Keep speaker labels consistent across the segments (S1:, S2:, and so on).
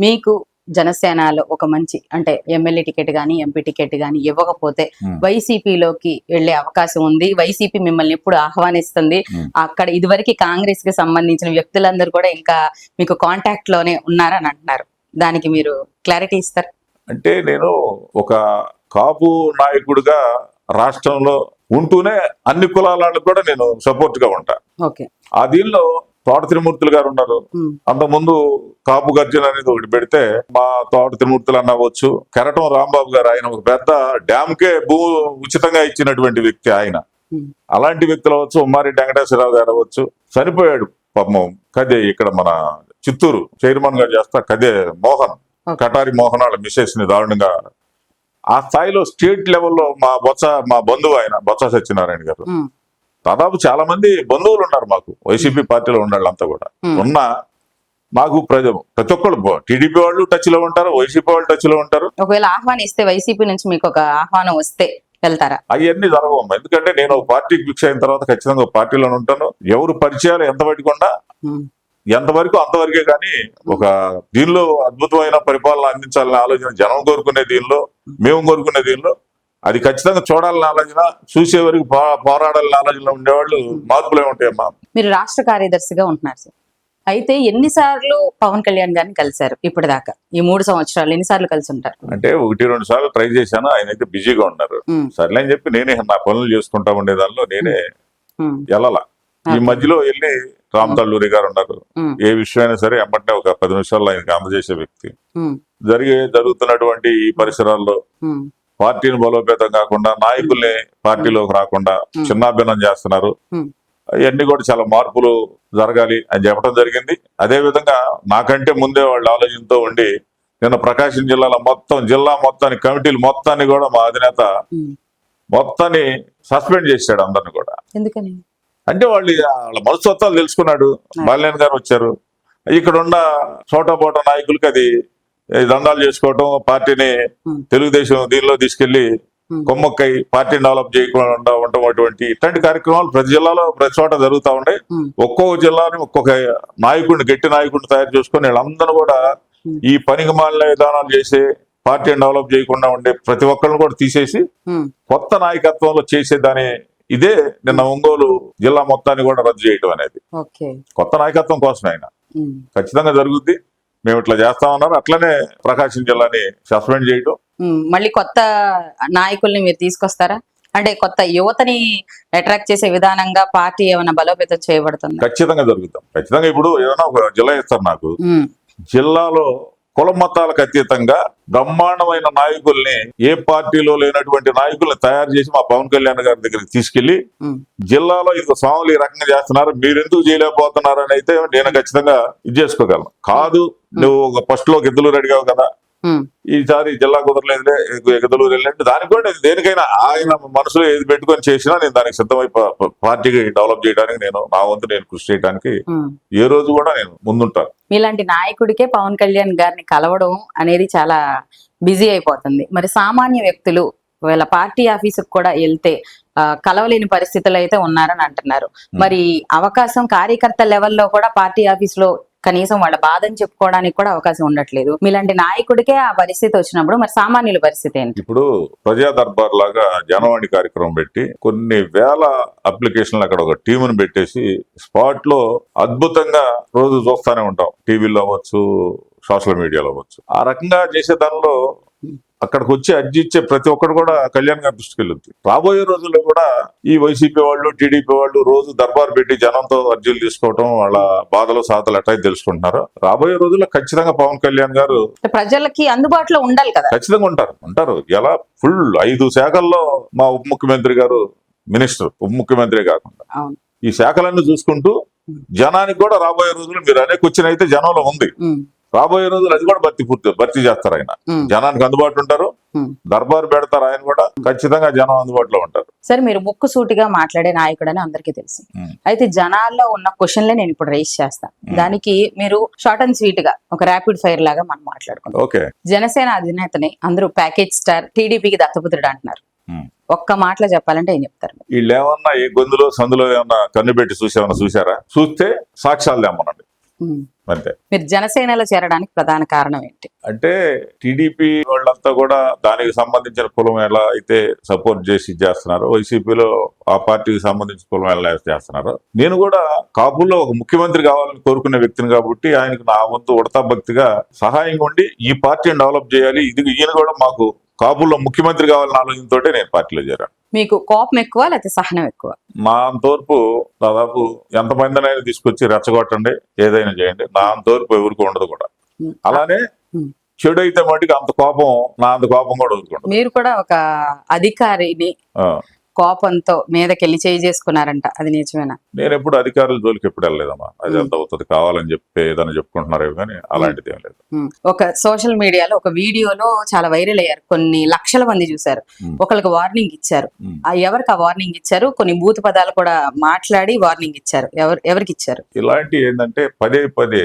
S1: మీకు జనసేనలో ఒక మంచి అంటే ఎమ్మెల్యే టికెట్ గానీ ఎంపీ టికెట్ గానీ ఇవ్వకపోతే వైసీపీలోకి వెళ్లే అవకాశం ఉంది. వైసీపీ మిమ్మల్ని ఎప్పుడు ఆహ్వానిస్తుంది. అక్కడ ఇదివరకు కాంగ్రెస్ కి సంబంధించిన వ్యక్తులందరూ కూడా ఇంకా మీకు కాంటాక్ట్ లోనే ఉన్నారని అంటున్నారు. దానికి మీరు క్లారిటీ ఇస్తారు?
S2: అంటే నేను ఒక కాపు నాయకుడిగా రాష్ట్రంలో ఉంటూనే అన్ని కులాల వాళ్ళకు కూడా నేను సపోర్ట్ గా ఉంటా.
S1: ఓకే.
S2: ఆ దీనిలో తోట త్రిమూర్తులు గారు ఉన్నారు. అంతకుముందు కాపు గర్జన అనేది ఒకటి పెడితే మా తోట త్రిమూర్తులు అన్నవచ్చు. కెరటం రాంబాబు గారు, ఆయన ఒక పెద్ద డ్యామ్ కే ఉచితంగా ఇచ్చినటువంటి వ్యక్తి ఆయన. అలాంటి వ్యక్తులు అవ్వచ్చు. ఉమ్మారెడ్డి వెంకటేశ్వరరావు గారు అవ్వచ్చు. చనిపోయాడు పాపం కదే ఇక్కడ మన చిత్తూరు చైర్మన్ గా చేస్తా కదే మోహన్, కటారి మోహన్ వాళ్ళ మిసెస్ ని దారుణంగా ఆ స్థాయిలో స్టేట్ లెవెల్లో మా బంధువు ఆయన బొత్స సత్యనారాయణ గారు. దాదాపు చాలా మంది బంధువులు ఉన్నారు మాకు వైసీపీ పార్టీలో ఉన్న వాళ్ళంతా కూడా. మాకు ప్రతి ఒక్కళ్ళు టీడీపీ వాళ్ళు టచ్ లో ఉంటారు, వైసీపీ వాళ్ళు టచ్ లో ఉంటారు.
S1: ఒకవేళ ఆహ్వానిస్తే వైసీపీ నుంచి మీకు ఒక ఆహ్వానం వస్తే వెళ్తారా?
S2: అవన్నీ జరగవమ్మా. ఎందుకంటే నేను పార్టీకి ఫిక్స్ అయిన తర్వాత ఖచ్చితంగా పార్టీలోనే ఉంటాను. ఎవరు పరిచయాలు ఎంత పట్టుకున్నా ఎంతవరకు అంతవరకే. కానీ ఒక దీనిలో అద్భుతమైన పరిపాలన అందించాలనే ఆలోచన జనం కోరుకునే దీనిలో, మేము కోరుకునే దీనిలో అది ఖచ్చితంగా చూడాలని ఆలోచన, చూసే వరకు పోరాడాలని ఆలోచన ఉండేవాళ్ళు మార్పులే ఉంటాయమ్మా.
S1: మీరు రాష్ట్ర కార్యదర్శిగా ఉంటున్నారు సార్. అయితే ఎన్నిసార్లు పవన్ కళ్యాణ్ గారిని కలిశారు ఇప్పటిదాకా? ఈ 3 సంవత్సరాలు ఎన్నిసార్లు కలిసి ఉంటారు?
S2: అంటే 1-2 సార్లు ట్రై చేశాను. ఆయన అయితే బిజీగా ఉన్నారు. సర్లే అని చెప్పి నేనే నా పనులు చేసుకుంటా ఉండే దానిలో నేనే వెళ్ళాల. ఈ మధ్యలో వెళ్ళి రామ్ తల్లూరి గారు ఉన్నారు. ఏ విషయమైనా సరే ఎమ్మటే ఒక 10 నిమిషాల్లో ఆయనకి అందజేసే వ్యక్తి. జరుగుతున్నటువంటి ఈ పరిసరాల్లో పార్టీని బలోపేతం కాకుండా, నాయకుల్ని పార్టీలోకి రాకుండా చిన్నాభిన్నం చేస్తున్నారు. ఇవన్నీ కూడా చాలా మార్పులు జరగాలి అని చెప్పడం జరిగింది. అదే విధంగా నాకంటే ముందే వాళ్ళ ఆలోచనతో ఉండి నిన్న ప్రకాశం జిల్లాలో జిల్లా మొత్తాన్ని కమిటీలు మొత్తాన్ని కూడా మా అధినేత మొత్తాన్ని సస్పెండ్ చేశాడు అందరిని కూడా.
S1: ఎందుకని
S2: అంటే వాళ్ళ మనస్తత్వాలు తెలుసుకున్నాడు. బాలినేని గారు వచ్చారు. ఇక్కడ ఉన్న చోటపోట నాయకులకి అది దందాలు చేసుకోవటం, పార్టీని తెలుగుదేశం దీనిలో తీసుకెళ్లి కొమ్మక్కై పార్టీని డెవలప్ చేయకుండా ఉండటం, అటువంటి ఇట్లాంటి కార్యక్రమాలు ప్రతి జిల్లాలో ప్రతి చోట జరుగుతూ ఉన్నాయి. ఒక్కొక్క జిల్లాని ఒక్కొక్క నాయకుడిని, గట్టి నాయకుడిని తయారు చేసుకుని వీళ్ళందరూ కూడా ఈ పనికి మాలిన విధానాలు చేసి పార్టీని డెవలప్ చేయకుండా ఉండే ప్రతి ఒక్కరిని కూడా తీసేసి కొత్త నాయకత్వంలో చేసేదాని ఇదే నిన్న ఒంగోలు జిల్లా మొత్తాన్ని కూడా రద్దు చేయటం అనేది. కొత్త నాయకత్వం కోసం ఆయన ఖచ్చితంగా జరుగుద్ది. మేము ఇట్లా చేస్తామన్నారు. అట్లనే ప్రకాశం జిల్లాని సస్పెండ్ చేయటం.
S1: మళ్ళీ కొత్త నాయకుల్ని మీరు తీసుకొస్తారా? అంటే కొత్త యువతని అట్రాక్ట్ చేసే విధానంగా పార్టీ ఏమైనా బలోపేతం చేయబడుతుంది?
S2: ఖచ్చితంగా జరుగుతాం. ఖచ్చితంగా ఇప్పుడు ఏదైనా ఒక జిల్లా ఇస్తారు నాకు. జిల్లాలో కుల మతాలకు అతీతంగా బ్రహ్మాండమైన నాయకుల్ని, ఏ పార్టీలో లేనటువంటి నాయకుల్ని తయారు చేసి మా పవన్ కళ్యాణ్ గారి దగ్గరికి తీసుకెళ్లి జిల్లాలో ఇది స్వాములు ఈ రకంగా చేస్తున్నారు, మీరు ఎందుకు చేయలేకపోతున్నారు అని అయితే నేను ఖచ్చితంగా ఇది చేసుకోగలను. కాదు నువ్వు ఒక ఫస్ట్ లో గిద్దలూరు అడిగావు కదా, ఈసారి జిల్లా కుదరలేదులే గిద్దలూరు వెళ్ళండి, దానికి కూడా దేనికైనా ఆయన మనసులో ఏది పెట్టుకొని చేసినా నేను దానికి సిద్ధమై పార్టీకి డెవలప్ చేయడానికి నేను నా వంతు నేను కృషి చేయడానికి ఏ రోజు కూడా నేను ముందుంటాను.
S1: మీలాంటి నాయకుడికే పవన్ కళ్యాణ్ గారిని కలవడం అనేది చాలా బిజీ అయిపోతుంది. మరి సామాన్య వ్యక్తులు ఒకవేళ పార్టీ ఆఫీసుకు కూడా వెళ్తే కలవలేని పరిస్థితులు అయితే ఉన్నారని అంటున్నారు. మరి అవకాశం కార్యకర్త లెవెల్లో కూడా పార్టీ ఆఫీస్ లో కనీసం వాళ్ళ బాధని చెప్పుకోవడానికి కూడా అవకాశం ఉండట్లేదు. మీలాంటి నాయకుడికే ఆ పరిస్థితి వచ్చినప్పుడు మరి సామాన్యుల పరిస్థితి ఏంటి?
S2: ఇప్పుడు ప్రజా దర్బార్ లాగా జనవాణి కార్యక్రమం పెట్టి కొన్ని వేల అప్లికేషన్లు అక్కడ ఒక టీమును పెట్టేసి స్పాట్ లో అద్భుతంగా రోజు చూస్తానే ఉంటాం. టీవీలో అవ్వచ్చు, సోషల్ మీడియాలో అవ్వచ్చు. ఆ రకంగా చేసే దానిలో అక్కడికి వచ్చి అర్జీ ఇచ్చే ప్రతి ఒక్కరు కూడా కళ్యాణ్ గారి దృష్టికి వెళ్ళుద్ది. రాబోయే రోజుల్లో కూడా ఈ వైసీపీ వాళ్ళు, టీడీపీ వాళ్ళు రోజు దర్బార్ పెట్టి జనంతో అర్జీలు తీసుకోవటం, వాళ్ళ బాధలు సాధలు ఎట్లా తెలుసుకుంటున్నారు. రాబోయే రోజుల్లో ఖచ్చితంగా పవన్ కళ్యాణ్ గారు
S1: ప్రజలకి అందుబాటులో ఉండాలి కదా.
S2: ఖచ్చితంగా ఉంటారు. ఎలా ఫుల్ 5 శాఖల్లో మా ఉప ముఖ్యమంత్రి గారు మినిస్టర్, ఉప ముఖ్యమంత్రి కాకుండా ఈ శాఖలన్నీ చూసుకుంటూ జనానికి కూడా రాబోయే రోజులు మీరు అనే క్వశ్చన్ అయితే జనంలో ఉంది. రాబోయే రోజులు అది కూడా భర్తీ చేస్తారు. ఆయన జనానికి అందుబాటులో ఉంటారు. దర్బారు పెడతారు. ఆయన కూడా ఖచ్చితంగా జనం అందుబాటులో ఉంటారు.
S1: సరే, మీరు ముక్కుసూటిగా మాట్లాడే నాయకుడు అని అందరికీ తెలుసు. అయితే జనాల్లో ఉన్న క్వశ్చన్లే నేను ఇప్పుడు రైజ్ చేస్తాను. దానికి మీరు షార్ట్ అండ్ స్వీట్ గా ఒక ర్యాపిడ్ ఫైర్ లాగా మనం మాట్లాడుకుంటాం. జనసేన అధినేతని అందరూ ప్యాకేజ్ స్టార్, టీడీపీకి దత్తపుత్రుడు అంటున్నారు. ఒక్క మాటలో చెప్పాలంటే ఏం చెప్తారు?
S2: వీళ్ళు ఏమన్నా ఏ గొంతులో సందులో ఏమన్నా కన్ను పెట్టి చూసారా? చూస్తే సాక్ష్యాలు తెమ్మనండి. అంతే.
S1: మీరు జనసేనలో చేరడానికి ప్రధాన కారణం ఏంటి?
S2: అంటే టీడీపీ వాళ్ళంతా కూడా దానికి సంబంధించిన కులం ఎలా అయితే సపోర్ట్ చేసి చేస్తున్నారో, వైసీపీలో ఆ పార్టీకి సంబంధించిన కులం ఎలా చేస్తున్నారో, నేను కూడా కాపుల్లో ఒక ముఖ్యమంత్రి కావాలని కోరుకునే వ్యక్తిని కాబట్టి ఆయనకు నా వంతు ఉడతా భక్తిగా సహాయంగా ఉండి ఈ పార్టీని డెవలప్ చేయాలి, ఇది ఈయన కూడా మాకు కాపుల్లో ముఖ్యమంత్రి కావాలని ఆలోచనతో నేను పార్టీలో చేరాను.
S1: మీకు కోపం ఎక్కువ లేకపోతే సహనం ఎక్కువ?
S2: నా అంతవరకు దాదాపు ఎంతమందినైనా తీసుకొచ్చి రెచ్చగొట్టండి, ఏదైనా చేయండి, నా అంతవరకు ఎవరికి ఉండదు కూడా. అలానే చెడు అయితే మటుకు అంత కోపం, నా అంత కోపం కూడా వదులుకుంటాం.
S1: మీరు కూడా ఒక అధికారిని కోపంతో మీదకెళ్ళి చేయి చేసుకున్నారంట, అది నిజమేనా?
S2: నేను ఎప్పుడు అధికారుల జోలికి ఎప్పుడు వెళ్ళలేదమ్మా. అది ఎంత అవుతుంది కావాలని చెప్పి ఏదైనా చెప్పుకుంటున్నారేమో కానీ అలాంటిది ఏం లేదు.
S1: ఒక సోషల్ మీడియాలో ఒక వీడియోలో చాలా వైరల్ అయ్యారు, కొన్ని లక్షల మంది చూశారు. ఒకరికి వార్నింగ్ ఇచ్చారు, ఎవరికి ఆ వార్నింగ్ ఇచ్చారు? కొన్ని బూతు పదాలు కూడా మాట్లాడి వార్నింగ్ ఇచ్చారు, ఎవరికి ఇచ్చారు?
S2: ఇలాంటి ఏంటంటే పదే పదే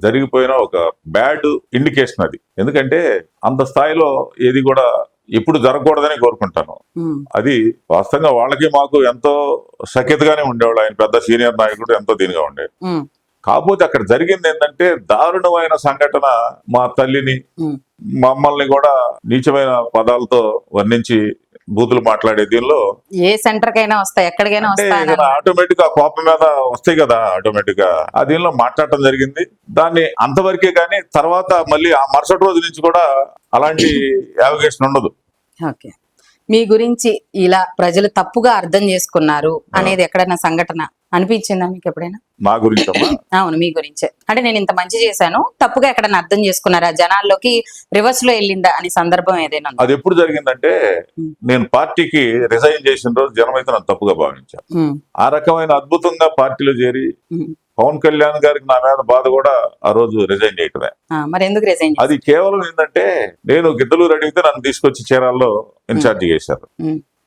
S2: జరిగిపోయిన ఒక బ్యాడ్ ఇండికేషన్ అది. ఎందుకంటే అంత స్థాయిలో ఏది కూడా ఎప్పుడు జరగకూడదని కోరుకుంటాను. అది వాస్తవంగా వాళ్ళకి మాకు ఎంతో సఖ్యతగానే ఉండేవాళ్ళు. ఆయన పెద్ద సీనియర్ నాయకుడు, ఎంతో దీనిగా ఉండేది. కాకపోతే అక్కడ జరిగింది ఏంటంటే దారుణమైన సంఘటన. మా తల్లిని, మమ్మల్ని కూడా నీచమైన పదాలతో వర్ణించి బూతులు మాట్లాడే దీనిలో
S1: ఏ సెంటర్ కైనా వస్తాయి, ఎక్కడికైనా వస్తాయి,
S2: ఆటోమేటిక్ గా కోపం మీద వస్తాయి కదా, ఆటోమేటిక్ గా ఆ దీనిలో మాట్లాడటం జరిగింది. దాన్ని అంతవరకే కానీ తర్వాత మళ్ళీ ఆ మరుసటి రోజు నుంచి కూడా అలాంటి యావిగేషన్ ఉండదు.
S1: ఓకే, మీ గురించి ఇలా ప్రజలు తప్పుగా అర్థం చేసుకున్నారు అనేది ఎక్కడైనా సంఘటన అనిపించిందా మీకు ఎప్పుడైనా?
S2: మా గురించి?
S1: అవును, మీ గురించే. అంటే నేను ఇంత మంచి చేశాను, తప్పుగా ఎక్కడైనా అర్థం చేసుకున్నారా, జనాల్లోకి రివర్స్ లో వెళ్ళిందా అని సందర్భం ఏదైనా?
S2: అది ఎప్పుడు జరిగిందంటే నేను పార్టీకి రిజైన్ చేసిన రోజు జనం అయితే నన్ను తప్పుగా భావించారు. ఆ రకమైన అద్భుతంగా పార్టీలో చేరి పవన్ కళ్యాణ్ గారికి నా మీద బాధ కూడా ఆ రోజు రిజైన్ చేయటమే.
S1: మరి ఎందుకు రిజైన్?
S2: అది కేవలం ఏంటంటే నేను గిద్దలూరు అడిగితే నన్ను తీసుకొచ్చి చీరాల్లో ఇన్ఛార్జి చేశారు.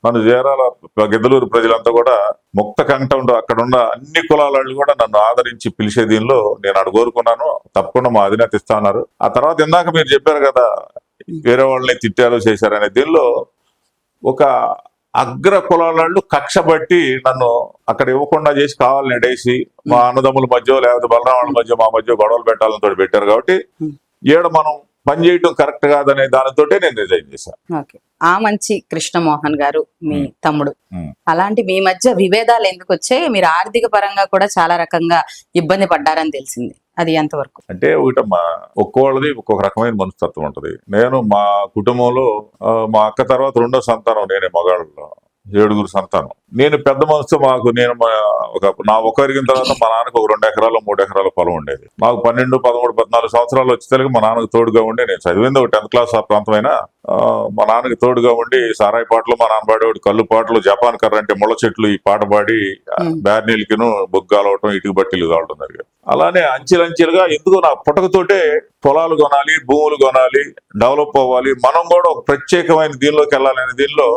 S2: నన్ను చేరాల గిద్దలూరు ప్రజలంతా కూడా ముక్త కంఠంతో అక్కడ ఉన్న అన్ని కులాల వాళ్ళు కూడా నన్ను ఆదరించి పిలిచే దీనిలో నేను అడు కోరుకున్నాను. తప్పకుండా మా అధినేత ఇస్తా ఉన్నారు. ఆ తర్వాత ఇందాక మీరు చెప్పారు కదా వేరే వాళ్ళని తిట్టారు చేశారు అనే దీనిలో ఒక అగ్ర కులాల కక్ష బట్టి నన్ను అక్కడ ఇవ్వకుండా చేసి కావాలని ఎడేసి మా అన్నదమ్ముల మధ్య లేకపోతే బలరాముల మధ్య మా మధ్య గొడవలు పెట్టాలని తోటి పెట్టారు. కాబట్టి ఈడ మనం పని చేయటం కరెక్ట్ కాదనే దానితోటే నేను రిజైన్ చేశాను.
S1: ఆ మంచి కృష్ణమోహన్ గారు మీ తమ్ముడు, అలాంటి మీ మధ్య విభేదాలు ఎందుకు వచ్చాయి? మీరు ఆర్థిక పరంగా కూడా చాలా రకంగా ఇబ్బంది పడ్డారని తెలిసింది, అది ఎంతవరకు?
S2: అంటే ఒకటమ్మా, ఒక్కోళ్ళది ఒక్కొక్క రకమైన మనస్తత్వం ఉంటది. నేను మా కుటుంబంలో మా అక్క తర్వాత రెండో సంతానం నేనే, మగాళ్ళలో 7 సంతానం. నేను పెద్ద మనసుతో నేను నా ఒక్కరిగిన తర్వాత మా నాన్నకు ఒక 2 ఎకరాలు 3 ఎకరాల పొలం ఉండేది. మాకు 12, 13, 14 సంవత్సరాలు వచ్చేసరికి మా నాన్నకు తోడుగా ఉండి, నేను చదివింది ఒక 10th క్లాస్ ఆ ప్రాంతమైనా మా నాన్నకి తోడుగా ఉండి సారాయి పాటలు, మా నాన్న పాడేవాడు కళ్ళు పాటలు, జపాన్ కర్ర అంటే ముళ్ళ చెట్లు, ఈ పాట పాడి బ్యార్నీలకిను బొగ్గాలవటం, ఇటుకు బట్టీలు కావటం జరిగింది. అలానే అంచెలంచెలుగా ఎందుకో నా పుట్టకతోటే పొలాలు కొనాలి, భూములు కొనాలి, డెవలప్ అవ్వాలి, మనం కూడా ఒక ప్రత్యేకమైన దీనిలోకి వెళ్ళాలనే దీనిలో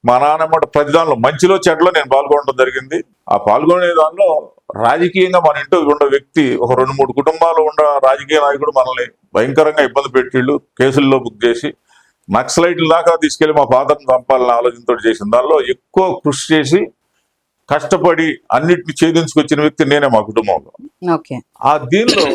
S2: మా నాన్నమ్మ ప్రతి దానిలో మంచిలో చెడ్లో నేను పాల్గొనడం జరిగింది. ఆ పాల్గొనే దానిలో రాజకీయంగా మన ఇంట్లో ఉన్న వ్యక్తి ఒక 2-3 కుటుంబాలు ఉన్న రాజకీయ నాయకుడు మనల్ని భయంకరంగా ఇబ్బంది పెట్టిళ్ళు, కేసుల్లో బుక్ చేసి నక్సలైట్ల దాకా తీసుకెళ్లి మా ఫాదర్ని చంపాలనే ఆలోచనతో చేసిన దానిలో ఎక్కువ కృషి చేసి కష్టపడి అన్నిటిని ఛేదించుకొచ్చిన వ్యక్తి నేనే మా కుటుంబంలో. ఆ దీనిలో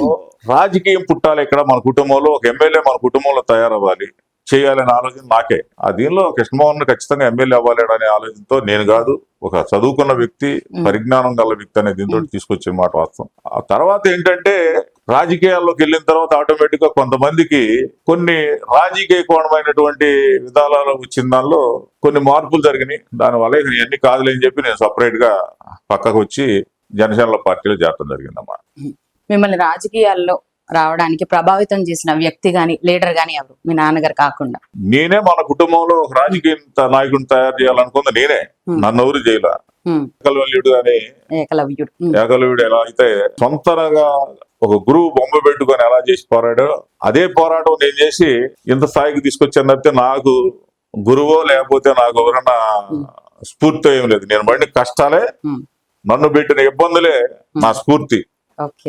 S2: రాజకీయం పుట్టాలి ఇక్కడ మన కుటుంబంలో, ఒక ఎమ్మెల్యే మన కుటుంబంలో తయారవ్వాలి, చేయాలనే ఆలోచన నాకే. ఆ దీనిలో కృష్ణమోహన్ ఖచ్చితంగా ఎమ్మెల్యే అవ్వాలి అనే ఆలోచనతో నేను కాదు, ఒక చదువుకున్న వ్యక్తి, పరిజ్ఞానం గల వ్యక్తి అనే దీంతో తీసుకొచ్చిన మాట వాస్తవం. ఆ తర్వాత ఏంటంటే రాజకీయాల్లోకి వెళ్ళిన తర్వాత ఆటోమేటిక్ గా కొంతమందికి కొన్ని రాజకీయ కోణమైనటువంటి విధానాలు వచ్చిన దానిలో కొన్ని మార్పులు జరిగినాయి. దానివల్ల ఇవన్నీ కాదులేని చెప్పి నేను సపరేట్ గా పక్కకు వచ్చి జనసేన పార్టీలో చేరడం జరిగిందమ్మా.
S1: మిమ్మల్ని రాజకీయాల్లో రావడానికి ప్రభావితం చేసిన వ్యక్తి గాని, లీడర్ గాని ఎవరు, మీ నాన్నగారు కాకుండా?
S2: నేనే మన కుటుంబంలో ఒక రాజకీయ నాయకుడిని తయారు చేయాలనుకుంది నేనే. నన్ను ఎవరు చేయలే. ఏకలవ్యుడు అని, ఏకలవ్యుడు ఎలా అయితే సొంతగా ఒక గురువు బొమ్మ పెట్టుకొని ఎలా చేసి పోరాడో అదే పోరాటం నేను చేసి ఇంత స్థాయికి తీసుకొచ్చాను తప్పితే నాకు గురువో లేకపోతే నాకు ఎవరన్నా స్ఫూర్తి ఏం లేదు. నేను పడిన కష్టాలే, నన్ను పెట్టిన ఇబ్బందులే నా స్ఫూర్తి.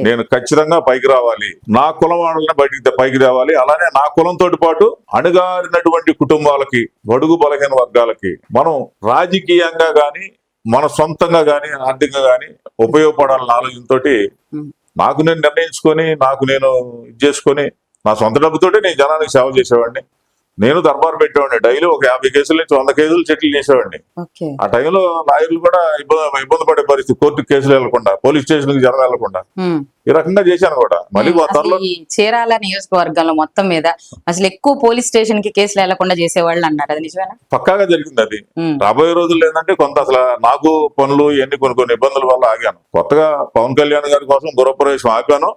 S2: నేను ఖచ్చితంగా పైకి రావాలి, నా కులం వాళ్ళని బయటికి పైకి రావాలి. అలానే నా కులంతో పాటు అణగారినటువంటి కుటుంబాలకి, బడుగు బలహీన వర్గాలకి మనం రాజకీయంగా గాని మన సొంతంగా గాని ఆర్థికంగా గాని ఉపయోగపడాలన్న ఆలోచనతో నాకు నేను నిర్ణయించుకొని నాకు నేను ఇది చేసుకొని నా సొంత డబ్బుతోటే నేను జనానికి సేవ చేసేవాడిని. నేను దర్బార్ పెట్టేవాడిని. డైలీ ఒక 50 కేసుల నుంచి 100 కేసులు సెటిల్ చేసేవాడిని.
S1: ఓకే.
S2: ఆ టైంలో లాయర్లు కూడా ఇబ్బంది పడే పరిస్థితి, కోర్టుకు కేసులు వెళ్లకుండా, పోలీస్ స్టేషన్ జనం వెళ్లకుండా ఈ రకంగా చేశాను కూడా. మళ్ళీ త్వరలో
S1: ఈ చీరాల నియోజకవర్గంలో మొత్తం మీద అసలు ఎక్కువ పోలీస్ స్టేషన్ కి కేసులు వెళ్లకుండా చేసేవాళ్ళు అన్నారు, అది నిజమేనా?
S2: పక్కాగా జరిగింది అది. రాబోయే రోజుల్లో ఏంటంటే కొంత అసలు నాకు పనులు ఇవన్నీ కొన్ని ఇబ్బందుల వల్ల ఆగాను. కొత్తగా పవన్ కళ్యాణ్ గారి కోసం గృహప్రవేశం ఆపాను.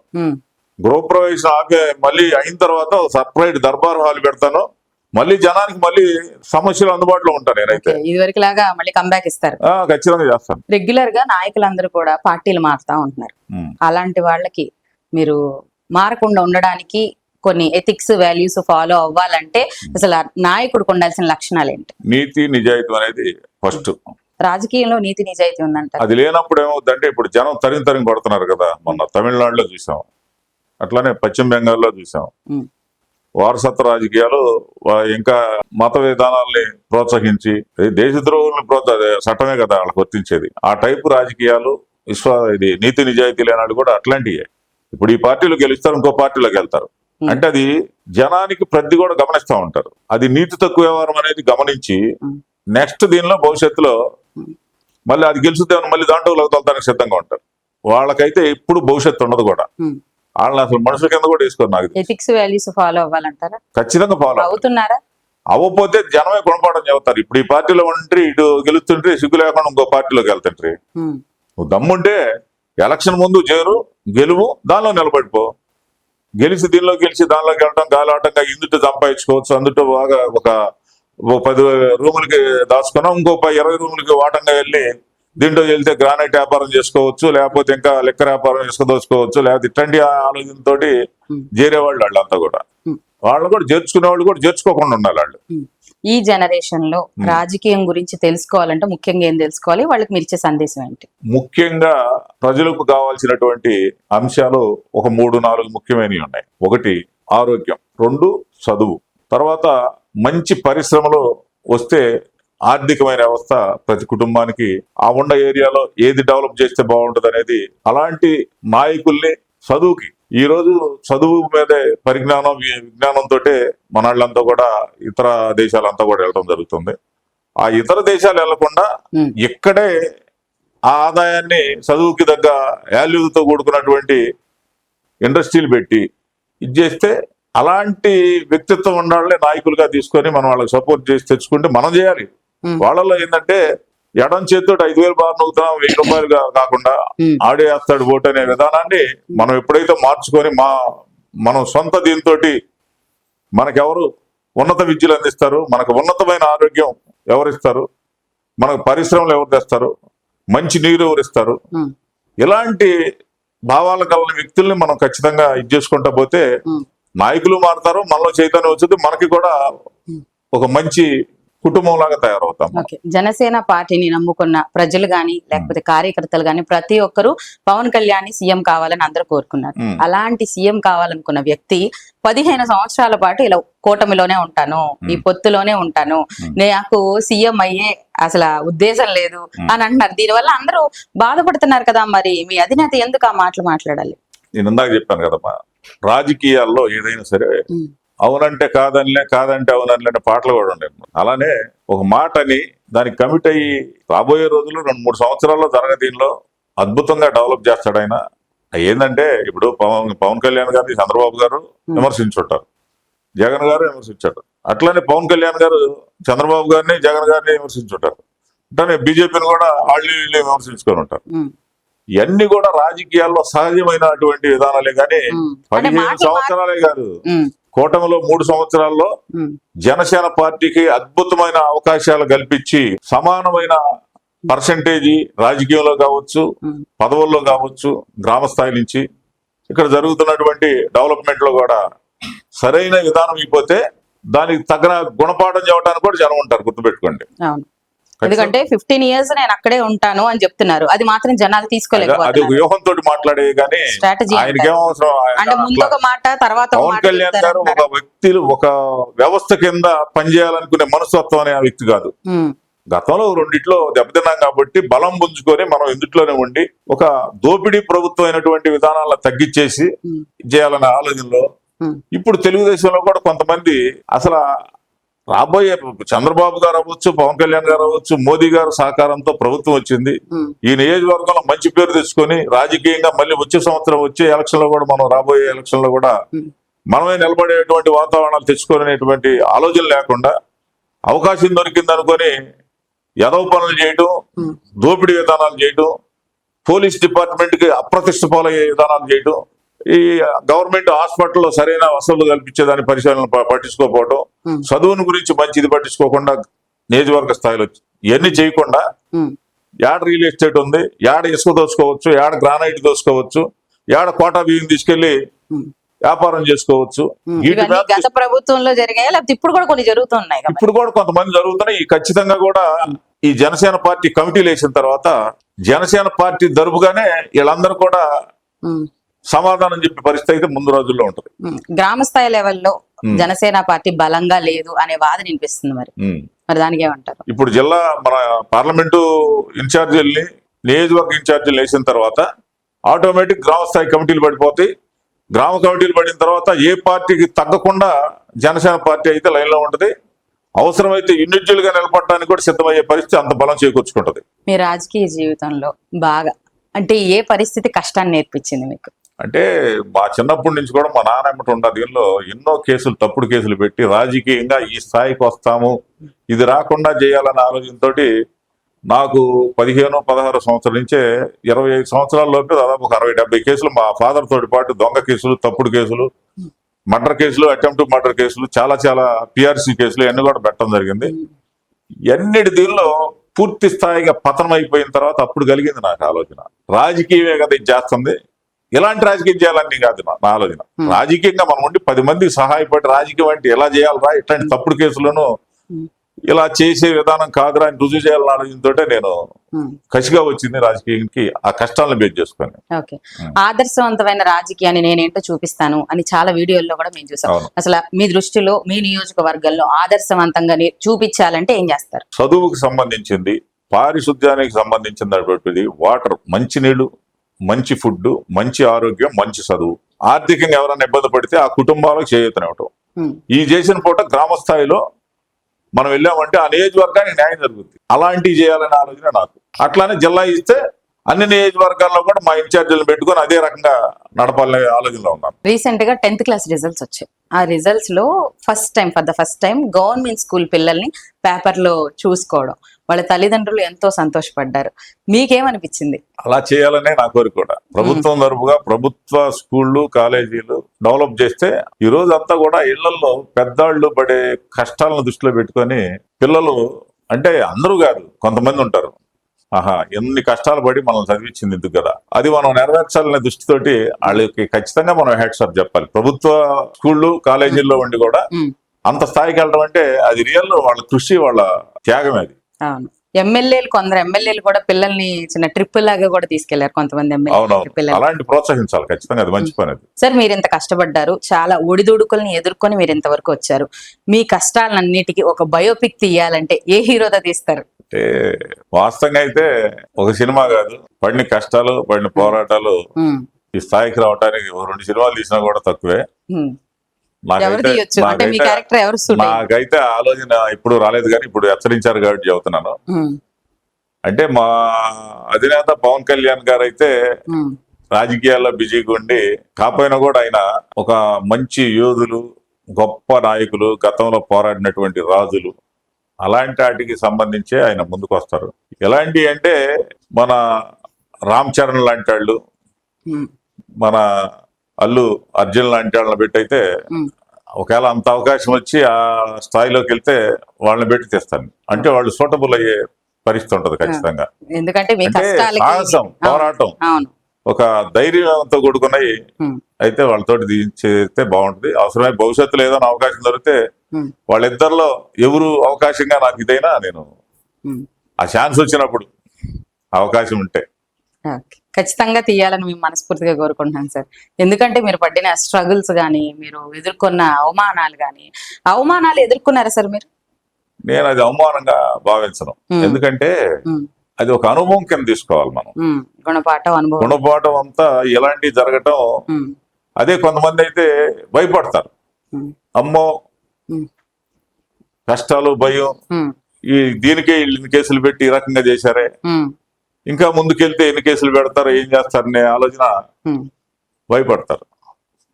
S2: గృహప్రవేశం ఆపే మళ్ళీ అయిన తర్వాత సపరేట్ దర్బార్ హాల్ పెడతాను. మళ్ళీ జనానికి మళ్ళీ సమస్యలు అందుబాటులో ఉంటాను నేనైతే.
S1: ఇది వరకు లాగా మళ్ళీ కంబ్యాక్ ఇస్తారు?
S2: ఖచ్చితంగా చేస్తాను.
S1: రెగ్యులర్ గా నాయకులందరూ కూడా పార్టీలు మారుతా ఉంటున్నారు. అలాంటి వాళ్ళకి మీరు మారకుండా ఉండడానికి కొన్ని ఎథిక్స్ వాల్యూస్ ఫాలో అవ్వాలంటే అసలు నాయకుడికి ఉండాల్సిన లక్షణాలు ఏంటి?
S2: నీతి నిజాయితీ అనేది ఫస్ట్.
S1: రాజకీయంలో నీతి నిజాయితీ ఉందంట.
S2: అది లేనప్పుడు ఏమవుతుందంటే ఇప్పుడు జనం తరిమి కొడుతున్నారు కదా. మొన్న తమిళనాడులో చూసాం, అట్లానే పశ్చిమ బెంగాల్లో చూసాం. వారసత్వ రాజకీయాలు, ఇంకా మత విధానాల్ని ప్రోత్సహించి దేశద్రోహుల్ని చట్టమే కదా వాళ్ళకి వర్తించేది. ఆ టైపు రాజకీయాలు ఇది నీతి నిజాయితీ లేనాడు కూడా అట్లాంటివే. ఇప్పుడు ఈ పార్టీలో గెలుస్తారు, ఇంకో పార్టీలోకి వెళ్తారు. అంటే అది జనానికి ప్రతి కూడా గమనిస్తూ ఉంటారు. అది నీతి తక్కువ వ్యవహారం అనేది గమనించి నెక్స్ట్ దీనిలో భవిష్యత్తులో మళ్ళీ అది గెలుచుతే మళ్ళీ దాంట్లో తొలతానికి సిద్ధంగా ఉంటారు. వాళ్ళకైతే ఎప్పుడు భవిష్యత్తు ఉండదు కూడా. వాళ్ళని అసలు మనుషుల కింద కూడా వేసుకోరు. నాకు
S1: ఎథిక్స్ వాల్యూస్ ఫాలో అవ్వాలంటారా?
S2: ఖచ్చితంగా ఫాలో
S1: అవుతున్నారా?
S2: అవ్వకపోతే జనమే గుణపాఠం చెబుతారు. ఇప్పుడు ఈ పార్టీలో ఉంటే ఇటు గెలుస్తుంటే సిగ్గు లేకుండా ఇంకో పార్టీలోకి వెళ్తుంటే, నువ్వు దమ్ముంటే ఎలక్షన్ ముందు గెలువు, దానిలో నిలబడిపో. గెలిచి దానిలోకి వెళ్ళటం గాలాటంగా ఇందుట సంపాదించుకోవచ్చు. అందులో బాగా ఒక 10 రూములకి దాచుకున్నాం, ఇంకో 20 రూములకి వాటంగా వెళ్ళి దీంట్లో వెళ్తే గ్రానైట్ వ్యాపారం చేసుకోవచ్చు, లేకపోతే ఇంకా లెక్కర్ వ్యాపారం దోచుకోవచ్చు, లేకపోతే ఇట్లాంటి ఆలోచనతో చేరేవాళ్ళు వాళ్ళంతా కూడా. వాళ్ళు కూడా చేర్చుకునే వాళ్ళు కూడా చేర్చుకోకుండా ఉండాలి వాళ్ళు.
S1: ఈ జనరేషన్ లో రాజకీయం గురించి తెలుసుకోవాలంటే ముఖ్యంగా ఏం తెలుసుకోవాలి? వాళ్ళకి మీరు ఇచ్చే సందేశం ఏంటి?
S2: ముఖ్యంగా ప్రజలకు కావాల్సినటువంటి అంశాలు ఒక 3-4 ముఖ్యమైనవి ఉన్నాయి. 1 ఆరోగ్యం, 2 చదువు, తర్వాత మంచి పరిశ్రమలు వస్తే ఆర్థికమైన వ్యవస్థ ప్రతి కుటుంబానికి ఆ ఉన్న ఏరియాలో ఏది డెవలప్ చేస్తే బాగుంటుంది అనేది. అలాంటి నాయకుల్ని చదువుకి, ఈ రోజు చదువు మీదే పరిజ్ఞానం విజ్ఞానంతో మన వాళ్ళంతా కూడా ఇతర దేశాలంతా కూడా వెళ్ళడం జరుగుతుంది. ఆ ఇతర దేశాలు వెళ్లకుండా ఇక్కడే ఆ ఆదాయాన్ని చదువుకి తగ్గ వాల్యూతో కూడుకున్నటువంటి ఇండస్ట్రీలు పెట్టి ఇది చేస్తే, అలాంటి వ్యక్తిత్వం ఉన్న వాళ్ళని నాయకులుగా తీసుకొని మనం వాళ్ళకి సపోర్ట్ చేసి తెచ్చుకుంటే మనం చేయాలి. వాళ్ళలో ఏంటంటే ఎడం చేతితో 5,000 బార్ నూగుతున్నాం, 1,000 రూపాయలు కాకుండా ఆడే వేస్తాడు ఓటు అనే విధానాన్ని మనం ఎప్పుడైతే మార్చుకొని మనం సొంత దీంతో మనకెవరు ఉన్నత విద్యలు అందిస్తారు, మనకు ఉన్నతమైన ఆరోగ్యం ఎవరిస్తారు, మనకు పరిశ్రమలు ఎవరు తెస్తారు, మంచి నీరు ఎవరిస్తారు, ఇలాంటి భావాలు కలిగిన వ్యక్తుల్ని మనం ఖచ్చితంగా ఇది చేసుకుంటా పోతే నాయకులు మారుతారు, మనలో చైతన్యం వచ్చింది, మనకి కూడా ఒక మంచి కుటుంబం లాగా తయారవుతాం.
S1: జనసేన పార్టీని నమ్ముకున్న ప్రజలు గాని లేకపోతే కార్యకర్తలు గాని ప్రతి ఒక్కరు పవన్ కళ్యాణ్ సీఎం కావాలని అందరూ కోరుకున్నారు. అలాంటి సీఎం కావాలనుకున్న వ్యక్తి 15 సంవత్సరాల పాటు ఇలా కూటమిలోనే ఉంటాను, ఈ పొత్తులోనే ఉంటాను, నాకు సీఎం అయ్యే అసలు ఉద్దేశం లేదు అని అంటున్నారు. దీనివల్ల అందరూ బాధపడుతున్నారు కదా. మరి మీ అధినేత ఎందుకు ఆ మాటలు మాట్లాడాలి?
S2: నేను ఇందాక చెప్పాను కదమ్మా, రాజకీయాల్లో ఏదైనా సరే అవునంటే కాదనిలే, కాదంటే అవుననిలే అనే పాటలు కూడా ఉండేవి. అలానే ఒక మాటని దానికి కమిట్ అయ్యి రాబోయే రోజులు 2-3 సంవత్సరాల్లో దీనిలో అద్భుతంగా డెవలప్ చేస్తాడు ఆయన. ఏంటంటే ఇప్పుడు పవన్ కళ్యాణ్ గారిని చంద్రబాబు గారు విమర్శించుంటారు, జగన్ గారు విమర్శించారు. అట్లానే పవన్ కళ్యాణ్ గారు చంద్రబాబు గారిని జగన్ గారిని విమర్శించుంటారు. అట్లానే బీజేపీని కూడా వాళ్ళు విమర్శించుకొని ఉంటారు. ఇవన్నీ కూడా రాజకీయాల్లో సహజమైనటువంటి విధానాలే కానీ 15 సంవత్సరాలే కాదు. కూటమిలో 3 సంవత్సరాల్లో జనసేన పార్టీకి అద్భుతమైన అవకాశాలు కల్పించి సమానమైన పర్సంటేజీ రాజకీయంలో కావచ్చు, పదవుల్లో కావచ్చు, గ్రామ స్థాయి నుంచి ఇక్కడ జరుగుతున్నటువంటి డెవలప్మెంట్ లో కూడా సరైన విధానం అయిపోతే దానికి తగిన గుణపాఠం చెప్పడానికి కూడా జనం ఉంటారు, గుర్తుపెట్టుకోండి.
S1: ఎందుకంటే 15 years నేను అక్కడే ఉంటాను అని చెప్తున్నారు, అది మాత్రం జనాలు తీసుకోలేకపోతున్నారు.
S2: అది వ్యూహంతో మాట్లాడే కానీ ఆయనకి ఏమవసరం.
S1: పవన్
S2: కళ్యాణ్ గారు ఒక వ్యక్తులు ఒక వ్యవస్థ కింద పనిచేయాలనుకునే మనస్తత్వం అనే వ్యక్తి కాదు. గతంలో రెండిట్లో దెబ్బతిన్నాం కాబట్టి బలం పుంజుకొని మనం ఇందుట్లోనే ఉండి ఒక దోపిడీ ప్రభుత్వం అయినటువంటి విధానాలను తగ్గించేసి చేయాలనే ఆలోచనలో ఇప్పుడు తెలుగుదేశంలో కూడా కొంతమంది అసలు రాబోయే చంద్రబాబు గారు అవ్వచ్చు, పవన్ కళ్యాణ్ గారు అవ్వచ్చు, మోదీ గారు సహకారంతో ప్రభుత్వం వచ్చింది. ఈ నియోజకవర్గంలో మంచి పేరు తెచ్చుకొని రాజకీయంగా మళ్ళీ వచ్చే సంవత్సరం వచ్చే ఎలక్షన్ లో కూడా మనం రాబోయే ఎలక్షన్ లో కూడా మనమే నిలబడేటువంటి వాతావరణాలు తెచ్చుకునేటువంటి ఆలోచన లేకుండా అవకాశం దొరికింది అనుకొని ఎదవ పనులు చేయడం, దోపిడీ విధానాలు చేయడం, పోలీస్ డిపార్ట్మెంట్ కి అప్రతిష్ట పాలయ్యే విధానాలు చేయడం, ఈ గవర్నమెంట్ హాస్పిటల్లో సరైన వసతులు కల్పించేదాని పరిశీలన పట్టించుకోకపోవడం, చదువుని గురించి మంచిది పట్టించుకోకుండా నియోజకవర్గ స్థాయిలో ఇవన్నీ చేయకుండా యాడ రియల్ ఎస్టేట్ ఉంది, యాడ ఇసుక దోసుకోవచ్చు, యాడ గ్రానైట్ దోసుకోవచ్చు, యాడ కోటా బియ్యం తీసుకెళ్లి వ్యాపారం చేసుకోవచ్చు.
S1: గత ప్రభుత్వంలో జరిగాయా లేకపోతే ఇప్పుడు కూడా కొన్ని జరుగుతున్నాయి?
S2: ఇప్పుడు కూడా కొంతమంది జరుగుతున్నాయి. ఈ ఖచ్చితంగా కూడా ఈ జనసేన పార్టీ కమిటీలు వేసిన తర్వాత జనసేన పార్టీ దరుపుగానే వీళ్ళందరూ కూడా సమాధానం చెప్పే పరిస్థితి అయితే ముందు రోజుల్లో ఉంటుంది.
S1: గ్రామ స్థాయి లెవెల్లో జనసేన పార్టీ బలంగా లేదు అనే వాదన వినిపిస్తుంది. మరి దానికి ఏమంటారు?
S2: ఇప్పుడు జిల్లా మన పార్లమెంటు ఇన్ఛార్జీల్ని, నియోజకవర్గ ఇన్ఛార్జీలు వేసిన తర్వాత ఆటోమేటిక్ గ్రామ స్థాయి కమిటీలు పడిపోతాయి. గ్రామ కమిటీలు పడిన తర్వాత ఏ పార్టీకి తగ్గకుండా జనసేన పార్టీ అయితే లైన్ లో ఉంటది. అవసరమైతే ఇండివిజువల్ గా నిలబడటానికి కూడా సిద్ధమయ్యే పరిస్థితి అంత బలం చేకూర్చుకుంటది.
S1: మీ రాజకీయ జీవితంలో బాగా అంటే ఏ పరిస్థితి కష్టాన్ని నేర్పించింది మీకు?
S2: అంటే మా చిన్నప్పటి నుంచి కూడా మా నాన్నమ్మట ఉండ దీనిలో ఎన్నో కేసులు, తప్పుడు కేసులు పెట్టి రాజకీయంగా ఈ స్థాయికి వస్తాము, ఇది రాకుండా చేయాలనే ఆలోచనతోటి నాకు 15-16 సంవత్సరాల నుంచే 25 సంవత్సరాల లోపే దాదాపు ఒక 60-70 కేసులు మా ఫాదర్ తోటి పాటు దొంగ కేసులు, తప్పుడు కేసులు, మర్డర్ కేసులు, అటెంప్ట్ మర్డర్ కేసులు, చాలా చాలా పిఆర్సీ కేసులు ఇవన్నీ కూడా పెట్టడం జరిగింది. ఎన్నిటి దీనిలో పూర్తి స్థాయిగా పతనం అయిపోయిన తర్వాత అప్పుడు కలిగింది నాకు ఆలోచన, రాజకీయమే కదా ఇది చేస్తుంది, ఇలాంటి రాజకీయం చేయాలని కాదు నా ఆలోచన. రాజకీయంగా మనం ఉండి 10 మందికి సహాయపడి రాజకీయం అంటే ఎలా చేయాలరా, ఇట్లాంటి తప్పుడు కేసులను ఇలా చేసే విధానం కాదురా అని రుజువు చేయాలని ఆలోచనతోటే నేను కసిగా వచ్చింది రాజకీయానికి, ఆ కష్టాలను బేస్ చేసుకొని.
S1: ఓకే, ఆదర్శవంతమైన రాజకీయాన్ని నేనేంటో చూపిస్తాను అని చాలా వీడియోల్లో కూడా మేము చూసాం. అసలు మీ దృష్టిలో మీ నియోజకవర్గంలో ఆదర్శవంతంగా చూపించాలంటే ఏం చేస్తారు?
S2: చదువుకు సంబంధించింది, పారిశుద్ధ్యానికి సంబంధించినటువంటిది, వాటర్, మంచినీళ్లు, మంచి ఫుడ్, మంచి ఆరోగ్యం, మంచి చదువు. ఆర్థికంగా ఎవరైనా ఇబ్బంది పడితే ఆ కుటుంబాలకు చేయూతనివ్వటం. ఈ చేసిన పూట గ్రామ స్థాయిలో మనం వెళ్ళామంటే ఆ నియోజకవర్గానికి న్యాయం జరుగుతుంది. అలాంటివి చేయాలనే ఆలోచన నాకు. అట్లానే జిల్లా ఇస్తే అన్ని నియోజకవర్గాల్లో కూడా మా ఇన్ఛార్జీలను పెట్టుకొని అదే రకంగా నడపాలనే ఆలోచనలో ఉన్నాను.
S1: రీసెంట్ గా 10th క్లాస్ రిజల్ట్స్ వచ్చాయి. ఆ రిజల్ట్స్ లో for the first time government school పిల్లల్ని పేపర్ లో చూసుకోవడం, వాళ్ళ తల్లిదండ్రులు ఎంతో సంతోషపడ్డారు. మీకేమనిపించింది?
S2: అలా చేయాలనే నా కోరిక కూడా. ప్రభుత్వం తరపుగా ప్రభుత్వ స్కూళ్ళు, కాలేజీలు డెవలప్ చేస్తే ఈ రోజు అంతా కూడా ఇళ్లలో పెద్దవాళ్ళు పడే కష్టాలను దృష్టిలో పెట్టుకొని పిల్లలు, అంటే అందరూ కాదు కొంతమంది ఉంటారు, ఎన్ని కష్టాలు పడి మనం చదివించింది ఎందుకు కదా, అది మనం నెరవేర్చాలనే దృష్టితోటి వాళ్ళకి ఖచ్చితంగా మనం హెడ్స్ చెప్పాలి. ప్రభుత్వ స్కూళ్ళు, కాలేజీల్లో ఉండి కూడా అంత స్థాయికి వెళ్ళడం అంటే అది రియల్ వాళ్ళ కృషి, వాళ్ళ త్యాగం. అది
S1: అవును. కొందరు ఎమ్మెల్యేలు కూడా పిల్లల్ని చిన్న ట్రిప్ లాగా కూడా తీసుకెళ్లారు కొంతమంది ఎమ్మెల్యేలు.
S2: అలాంటి ప్రోత్సహించాలి ఖచ్చితంగా, అది మంచి పని.
S1: సార్, మీరు ఇంత కష్టపడ్డారు, చాలా ఒడిదుడుకుల్ని ఎదుర్కొని మీరు ఇంతవరకు వచ్చారు. మీ కష్టాలన్నిటికీ ఒక బయోపిక్ తీయాలంటే ఏ హీరోతో తీస్తారు?
S2: అంటే వాస్తవంగా అయితే ఒక సినిమా కాదు, పడిన కష్టాలు, పడిన పోరాటాలు ఈ స్థాయికి రావడానికి 2 సినిమాలు తీసినా కూడా తక్కువే. నాకైతే ఆలోచన ఇప్పుడు రాలేదు, కానీ ఇప్పుడు హెచ్చరించారు కాబట్టి చెబుతున్నాను. అంటే మా అధినేత పవన్ కళ్యాణ్ గారు అయితే రాజకీయాల్లో బిజీగా ఉండి కాకపోయినా కూడా ఆయన ఒక మంచి యోధులు, గొప్ప నాయకులు, గతంలో పోరాడినటువంటి రాజులు, అలాంటి వాటికి సంబంధించి ఆయన ముందుకు వస్తారు. ఎలాంటి అంటే మన రామ్ చరణ్ లాంటి వాళ్ళు, మన అల్లు అర్జున్ లాంటి వాళ్ళని పెట్టి అయితే ఒకవేళ అంత అవకాశం వచ్చి ఆ స్థాయిలోకి వెళ్తే వాళ్ళని పెట్టి తెస్తాను. అంటే వాళ్ళు సూటబుల్ అయ్యే పరిస్థితి ఉంటది ఖచ్చితంగా.
S1: ఎందుకంటే
S2: సాహసం, పోరాటం, ఒక ధైర్యంతో కూడుకున్నాయి అయితే వాళ్ళతోటి చేస్తే బాగుంటుంది. అవసరమై భవిష్యత్తులో ఏదైనా అవకాశం దొరికితే వాళ్ళిద్దరిలో ఎవరు అవకాశంగా నాకు ఇదైనా నేను ఆ ఛాన్స్ వచ్చినప్పుడు అవకాశం ఉంటే
S1: ఖచ్చితంగా తీయాలని మేము మనస్ఫూర్తిగా కోరుకుంటున్నాం సార్. ఎందుకంటే మీరు పడిన స్ట్రగుల్స్ కానీ, మీరు ఎదుర్కొన్న అవమానాలు కానీ, అవమానాలు ఎదుర్కొన్నారా సార్ మీరు?
S2: నేను అది అవమానంగా భావించను. ఎందుకంటే అది ఒక అనుభవం కింద తీసుకోవాలి మనం.
S1: గుణపాఠం అనుభవం.
S2: గుణపాఠం అంతా ఇలాంటివి జరగటం, అదే కొంతమంది అయితే భయపడతారు. అమ్మో కష్టాలు, భయం, ఈ దీనికే ఇన్ని కేసులు పెట్టి ఈ రకంగా చేశారే, ఇంకా ముందుకెళ్తే ఎన్ని కేసులు పెడతారో, ఏం చేస్తారనే ఆలోచన భయపడతారు.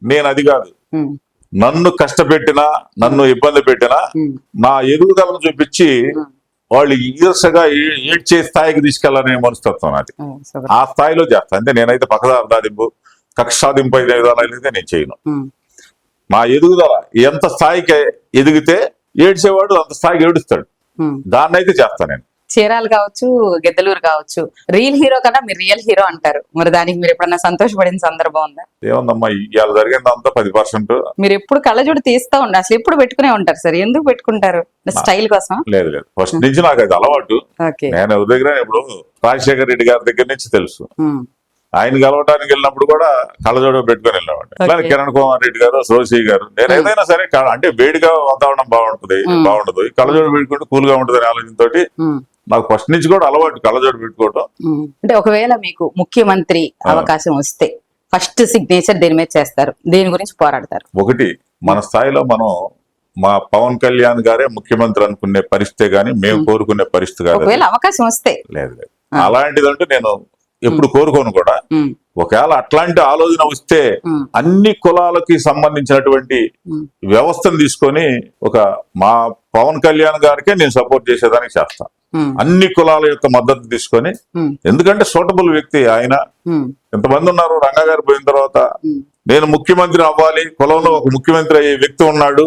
S2: నేను అది కాదు. నన్ను కష్టపెట్టినా, నన్ను ఇబ్బంది పెట్టినా నా ఎదుగుదలను చూపించి వాళ్ళు ఈర్షగా ఏడ్చే స్థాయికి తీసుకెళ్లాలనే మనస్తత్వం అది. ఆ స్థాయిలో చేస్తా. అంటే నేనైతే పక్కదాదింపు, కక్షాదింపు అయితే నేను చేయను. నా ఎదుగుదల ఎంత స్థాయికి ఎదిగితే ఏడ్చేవాడు అంత స్థాయికి ఏడుస్తాడు. దాన్ని అయితే చేస్తా నేను.
S1: చీరాలు కావచ్చు, గిద్దలూరు కావచ్చు, రియల్ హీరో కన్నా మీరు రియల్ హీరో అంటారు. మరి దానికి మీరు ఎప్పుడన్నా సంతోషపడిన సందర్భం ఉందా?
S2: ఏముందమ్మా, ఇవాళ జరిగిందంతా 10%.
S1: మీరు ఎప్పుడు కళ్ళజోడు తీస్తా ఉండాలి, అసలు ఎప్పుడు పెట్టుకునే ఉంటారు సార్? ఎందుకు పెట్టుకుంటారు? స్టైల్ కోసం?
S2: లేదు లేదు, ఫస్ట్ నుంచి నాకు అది అలవాటు. నేను ఎవరి దగ్గర ఇప్పుడు రాజశేఖర రెడ్డి గారి దగ్గర నుంచి తెలుసు. ఆయన కలవడానికి వెళ్ళినప్పుడు కూడా కళ్ళజోడు పెట్టుకుని వెళ్ళామండి. అలాగే కిరణ్ కుమార్ రెడ్డి గారు, సోషి గారు, నేను ఏదైనా సరే అంటే వేడిగా వాతావరణం బాగుండదు, కళ్ళజోడు పెట్టుకుంటే కూల్ గా ఉంటది అనే ఆలోచనతో నాకు ఫస్ట్ నుంచి కూడా అలవాటు కళ్ళజోడు పెట్టుకోవటం.
S1: అంటే ఒకవేళ మీకు ముఖ్యమంత్రి అవకాశం వస్తే ఫస్ట్ సిగ్నేచర్ దేని మీద చేస్తారు? దేని గురించి పోరాడతారు?
S2: ఒకటి, మన స్థాయిలో మనం మా పవన్ కళ్యాణ్ గారే ముఖ్యమంత్రి అనుకునే పరిస్థితే గానీ మేము కోరుకునే పరిస్థితి కాదు.
S1: ఒకవేళ అవకాశం వస్తే
S2: లేదు లేదు, అలాంటిదంటే నేను ఎప్పుడు కోరుకోను కూడా. ఒకవేళ అట్లాంటి ఆలోచన వస్తే అన్ని కులాలకి సంబంధించినటువంటి వ్యవస్థను తీసుకొని ఒక మా పవన్ కళ్యాణ్ గారికే నేను సపోర్ట్ చేసేదానికి చేస్తా. అన్ని కులాల యొక్క మద్దతు తీసుకొని, ఎందుకంటే సూటబుల్ వ్యక్తి ఆయన. ఎంతమంది ఉన్నారు, రంగా గారు పోయిన తర్వాత నేను ముఖ్యమంత్రి అవ్వాలి, కులంలో ఒక ముఖ్యమంత్రి అయ్యే వ్యక్తి ఉన్నాడు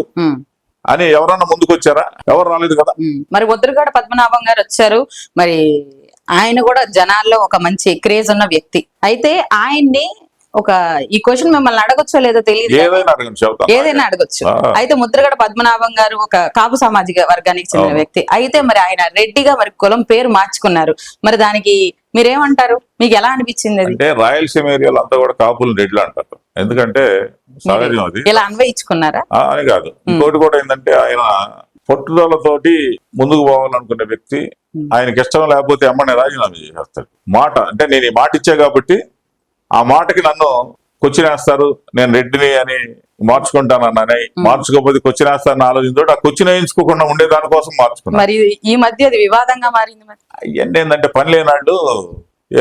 S2: అని ఎవరన్నా ముందుకు వచ్చారా? ఎవరు రాలేదు కదా.
S1: మరి ముద్రగడ పద్మనాభం గారు వచ్చారు. మరి ఆయన కూడా జనాల్లో ఒక మంచి క్రేజ్ ఉన్న వ్యక్తి. అయితే ఆయన్ని ఈ క్వశ్చన్ మిమ్మల్ని అడగొచ్చో లేదో తెలియదు, ఏదైనా అడగొచ్చు. అయితే ముద్రగడ పద్మనాభం గారు ఒక కాపు సామాజిక వర్గానికి చెందిన వ్యక్తి. అయితే మరి ఆయన రెడ్డిగా మరి కులం పేరు మార్చుకున్నారు. మరి దానికి మీరేమంటారు? మీకు ఎలా అనిపించింది?
S2: అంటే రాయలసీమ ఏరియాలో అంతా కూడా కాపులు రెడ్లు అంటారు. ఎందుకంటే సహజం అది.
S1: ఇలా అన్వయించుకున్నారా
S2: అని కాదు. ఇంకోటి కూడా ఏంటంటే ఆయన పట్టుదలతోటి ముందుకు పోవాలనుకునే వ్యక్తి. ఆయనకి ఇష్టం లేకపోతే అమ్మని రాజీనామా చేసేస్తాడు. మాట అంటే నేను ఈ మాట ఇచ్చా కాబట్టి ఆ మాటకి నన్ను కొచ్చినేస్తారు, నేను రెడ్డిని అని మార్చుకుంటానని, మార్చుకోకపోతే కొచ్చినేస్తానని ఆలోచనతో ఆ కొచ్చిన వేయించుకోకుండా ఉండే దానికోసం మార్చుకున్నాను.
S1: మరి ఈ మధ్య అది వివాదంగా మారింది.
S2: అవన్నీ ఏంటంటే పని లేనాడు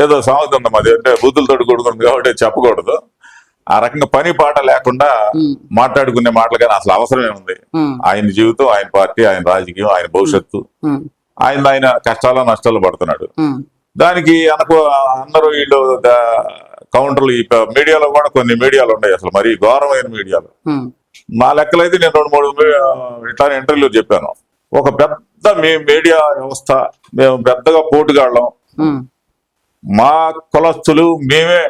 S2: ఏదో సామెత ఉంది మాది, అంటే బూతులతోటి కూడుకుంది కాబట్టి చెప్పకూడదు. ఆ రకంగా పని పాట లేకుండా మాట్లాడుకునే మాటలు కానీ అసలు అవసరమే ఉంది. ఆయన జీవితం, ఆయన పార్టీ, ఆయన రాజకీయం, ఆయన భవిష్యత్తు, ఆయన కష్టాలు నష్టాలు పడుతున్నాడు. దానికి అందరూ వీళ్ళు కౌంటర్లు ఈ మీడియాలో కూడా కొన్ని మీడియాలు ఉన్నాయి, అసలు మరీ ఘోరమైన మీడియాలు. నా లెక్కలైతే నేను 2-3 ఇట్లానే ఇంటర్వ్యూలో చెప్పాను. ఒక పెద్ద మీడియా వ్యవస్థ, మేము పెద్దగా పోటుగాళ్ళం, మా కులస్తులు మేమే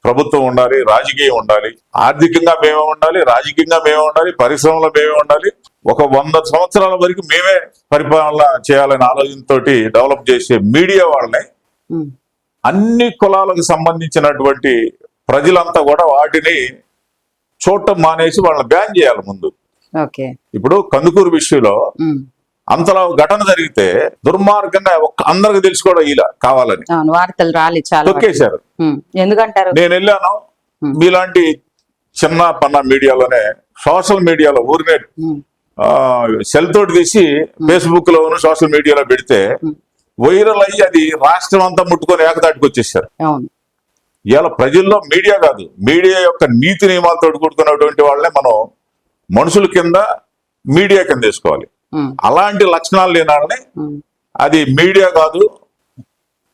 S2: ప్రభుత్వం ఉండాలి, రాజకీయం ఉండాలి, ఆర్థికంగా మేమే ఉండాలి, రాజకీయంగా మేమే ఉండాలి, పరిశ్రమలో మేమే ఉండాలి, ఒక 100 సంవత్సరాల వరకు మేమే పరిపాలన చేయాలనే ఆలోచనతో డెవలప్ చేసే మీడియా వాళ్ళని అన్ని కులాలకు సంబంధించినటువంటి ప్రజలంతా కూడా వాటిని చూడటం మానేసి వాళ్ళని బ్యాన్ చేయాలి ముందు. ఇప్పుడు కందుకూరు విషయంలో అంతలా ఘటన జరిగితే దుర్మార్గంగా అందరికి తెలిసి కూడా ఇలా కావాలని
S1: వార్తలు రాలి
S2: తొక్కేశారు.
S1: ఎందుకంటారు?
S2: నేను వెళ్ళాను, మీలాంటి చిన్న పన్న మీడియాలోనే సోషల్ మీడియాలో ఊరినే సెల్ తోటి తీసి ఫేస్బుక్ లోను సోషల్ మీడియాలో పెడితే వైరల్ అయ్యి అది రాష్ట్రం అంతా ముట్టుకొని ఏకదాటికి వచ్చేసారు. ఇవాళ ప్రజల్లో మీడియా కాదు, మీడియా యొక్క నీతి నియమాలతో కూడుకున్నటువంటి వాళ్ళనే మనం మనుషుల కింద, మీడియా కింద వేసుకోవాలి. అలాంటి లక్షణాలు లేని వాళ్ళని అది మీడియా కాదు,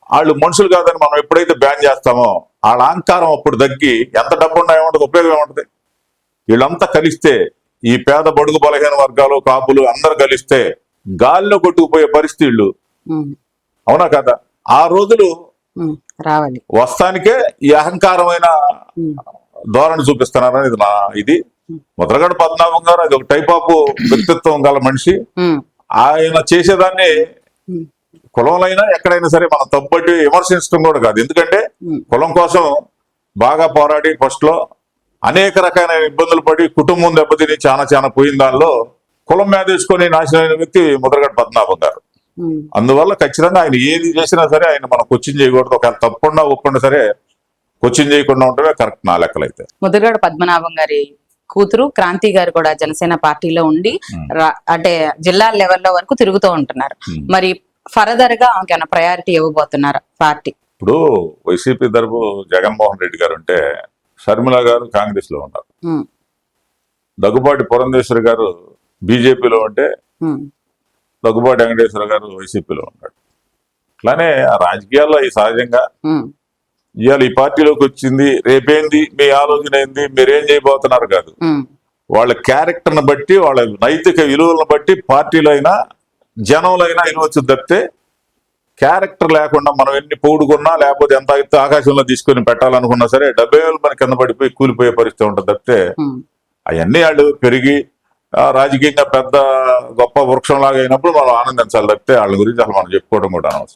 S2: వాళ్ళు మనుషులు కాదని మనం ఎప్పుడైతే బ్యాన్ చేస్తామో వాళ్ళ అహంకారం అప్పుడు తగ్గి ఎంత డబ్బు ఉన్నా ఏముంటుంది, ఉపయోగం ఏముంటుంది? వీళ్ళంతా కలిస్తే, ఈ పేద బడుగు బలహీన వర్గాలు, కాపులు అందరు కలిస్తే గాలిలో కొట్టుకుపోయే పరిస్థితులు, అవునా కదా? ఆ రోజులు
S1: రావాలి.
S2: వస్తానికే ఈ అహంకారమైన ధోరణి చూపిస్తున్నారు అనేది ఇది. ముద్రగడ పద్మనాభం గారు అది ఒక టైప్ ఆఫ్ వ్యక్తిత్వం గల మనిషి. ఆయన చేసేదాన్ని కులంలో అయినా ఎక్కడైనా సరే మనం తప్పట్టి విమర్శించడం కూడా కాదు. ఎందుకంటే కులం కోసం బాగా పోరాడి ఫస్ట్ లో అనేక రకాల ఇబ్బందులు పడి కుటుంబం దెబ్బతిని చాలా పోయిన దానిలో కులం మీద వేసుకొని నాశనం అయిన వ్యక్తి ముద్రగడ పద్మనాభం గారు.
S1: ఉమ్,
S2: అందువల్ల ఖచ్చితంగా ఆయన ఏది చేసినా సరే ఆయన మనం క్వశ్చన్ చేయకూడదు. ఒకవేళ తప్పకుండా ఒప్పుకుండా సరే క్వశ్చన్ చేయకుండా ఉండటమే కరెక్ట్ నా లెక్కలైతే.
S1: ముద్రగడ పద్మనాభం గారి కూతురు క్రాంతి గారు కూడా జనసేన పార్టీలో ఉండి అంటే జిల్లా లెవెల్లో వరకు తిరుగుతూ ఉంటున్నారు. మరి ఫర్దర్ గా ఆమెకి ప్రయారిటీ ఇవ్వబోతున్నారు పార్టీ?
S2: ఇప్పుడు వైసీపీ తరపు జగన్మోహన్ రెడ్డి గారు ఉంటే షర్మిల గారు కాంగ్రెస్ లో ఉన్నారు,
S1: ఉమ్,
S2: దగ్గుబాటి పురంధేశ్వరి గారు బీజేపీలో ఉంటే
S1: ఉమ్,
S2: దగ్గుబాటి వెంకటేశ్వర గారు వైసీపీలో ఉన్నాడు. అట్లానే ఆ రాజకీయాల్లో ఈ సహజంగా
S1: ఉమ్,
S2: ఇవాళ ఈ పార్టీలోకి వచ్చింది, రేపేంది మీ ఆలోచన ఏంది, మీరేం చేయబోతున్నారు కాదు.
S1: ఉమ్,
S2: వాళ్ళ క్యారెక్టర్ని బట్టి, వాళ్ళ నైతిక విలువలను బట్టి పార్టీలో అయినా జనంలో అయినా విలువచ్చు తప్పితే క్యారెక్టర్ లేకుండా మనం ఎన్ని పొగుడుకున్నా లేకపోతే ఎంత అయితే ఆకాశంలో తీసుకొని పెట్టాలనుకున్నా సరే 70,000 మన కింద పడిపోయి కూలిపోయే పరిస్థితి ఉంటుంది తప్పితే
S1: ఉమ్.
S2: అవన్నీ వాళ్ళు పెరిగి రాజకీయంగా పెద్ద గొప్ప వృక్షం లాగా అయినప్పుడు మనం ఆనందించాలి తప్పితే వాళ్ళ గురించి అసలు మనం చెప్పుకోవడం కూడా అనవసరం.